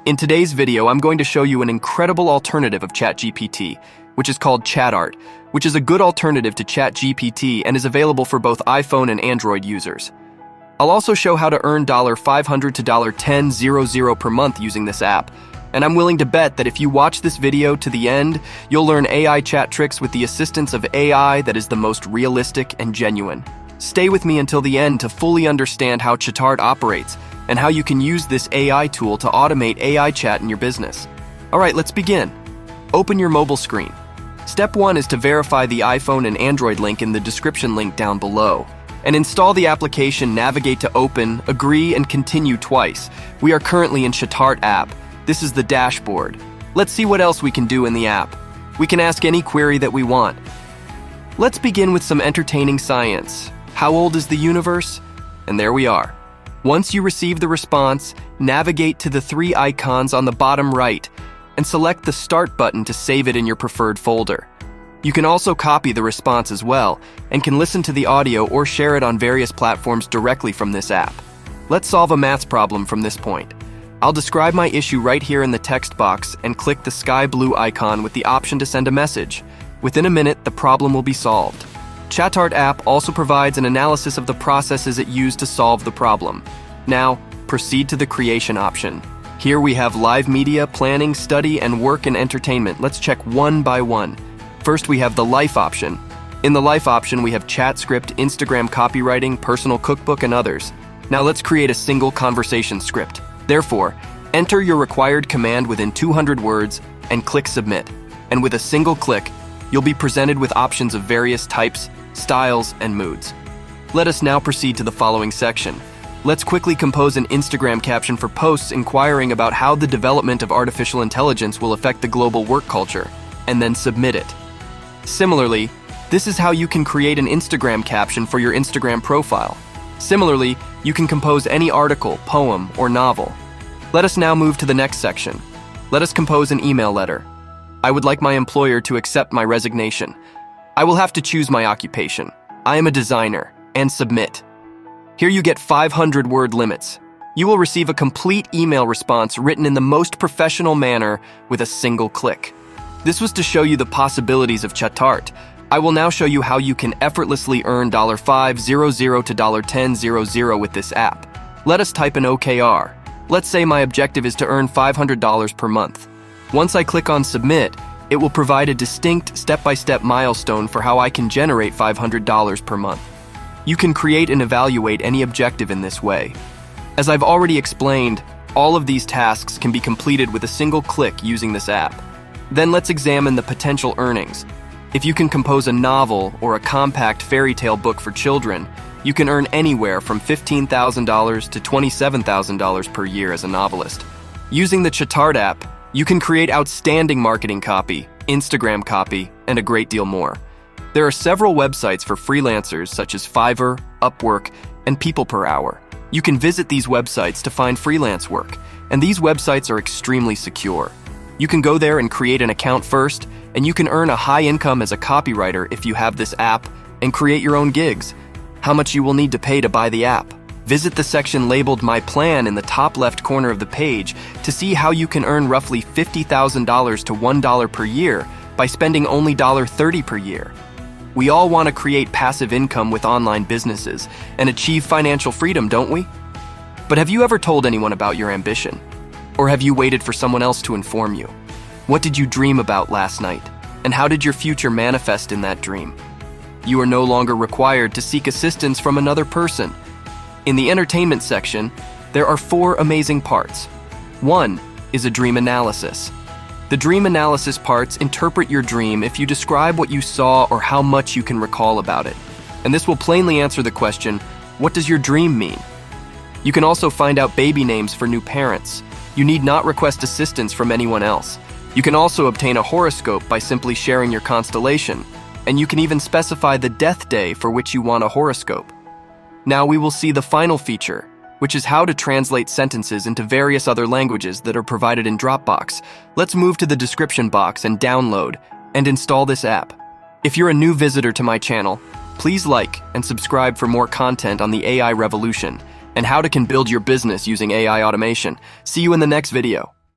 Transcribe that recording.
In today's video, I'm going to show you an incredible alternative of ChatGPT, which is called ChatArt, which is a good alternative to ChatGPT and is available for both iPhone and Android users. I'll also show how to earn $500 to $10,000 per month using this app, and I'm willing to bet that if you watch this video to the end, you'll learn AI chat tricks with the assistance of AI that is the most realistic and genuine. Stay with me until the end to fully understand how ChatArt operates and how you can use this AI tool to automate AI chat in your business. Alright, let's begin. Open your mobile screen. Step 1 is to verify the iPhone and Android link in the description link down below. And install the application, navigate to open, agree, and continue twice. We are currently in ChatArt app. This is the dashboard. Let's see what else we can do in the app. We can ask any query that we want. Let's begin with some entertaining science. How old is the universe? And there we are. Once you receive the response, navigate to the 3 icons on the bottom right and select the Start button to save it in your preferred folder. You can also copy the response as well and can listen to the audio or share it on various platforms directly from this app. Let's solve a maths problem from this point. I'll describe my issue right here in the text box and click the sky blue icon with the option to send a message. Within a minute, the problem will be solved. ChatArt app also provides an analysis of the processes it used to solve the problem. Now, proceed to the creation option. Here we have live media, planning, study, and work and entertainment. Let's check one by one. First, we have the life option. In the life option, we have chat script, Instagram copywriting, personal cookbook, and others. Now let's create a single conversation script. Therefore, enter your required command within 200 words and click submit. And with a single click, you'll be presented with options of various types, styles, and moods. Let us now proceed to the following section. Let's quickly compose an Instagram caption for posts inquiring about how the development of artificial intelligence will affect the global work culture, and then submit it. Similarly, this is how you can create an Instagram caption for your Instagram profile. Similarly, you can compose any article, poem, or novel. Let us now move to the next section. Let us compose an email letter. I would like my employer to accept my resignation. I will have to choose my occupation. I am a designer, and submit. Here you get 500-word limits. You will receive a complete email response written in the most professional manner with a single click. This was to show you the possibilities of ChatArt. I will now show you how you can effortlessly earn $500 to $10,000 with this app. Let us type an OKR. Let's say my objective is to earn $500 per month. Once I click on submit, it will provide a distinct step-by-step milestone for how I can generate $500 per month. You can create and evaluate any objective in this way. As I've already explained, all of these tasks can be completed with a single click using this app. Then let's examine the potential earnings. If you can compose a novel or a compact fairy tale book for children, you can earn anywhere from $15,000 to $27,000 per year as a novelist. Using the ChatArt app, you can create outstanding marketing copy, Instagram copy, and a great deal more. There are several websites for freelancers such as Fiverr, Upwork, and People Per Hour. You can visit these websites to find freelance work, and these websites are extremely secure. You can go there and create an account first, and you can earn a high income as a copywriter if you have this app and create your own gigs. How much you will need to pay to buy the app? Visit the section labeled My Plan in the top left corner of the page to see how you can earn roughly $50,000 to $1 per year by spending only $30 per year. We all want to create passive income with online businesses and achieve financial freedom, don't we? But have you ever told anyone about your ambition? Or have you waited for someone else to inform you? What did you dream about last night? And how did your future manifest in that dream? You are no longer required to seek assistance from another person. In the entertainment section, there are 4 amazing parts. 1 is a dream analysis. The dream analysis parts interpret your dream if you describe what you saw or how much you can recall about it. And this will plainly answer the question, what does your dream mean? You can also find out baby names for new parents. You need not request assistance from anyone else. You can also obtain a horoscope by simply sharing your constellation. And you can even specify the death day for which you want a horoscope. Now we will see the final feature, which is how to translate sentences into various other languages that are provided in Dropbox. Let's move to the description box and download and install this app. If you're a new visitor to my channel, please like and subscribe for more content on the AI revolution and how to build your business using AI automation. See you in the next video.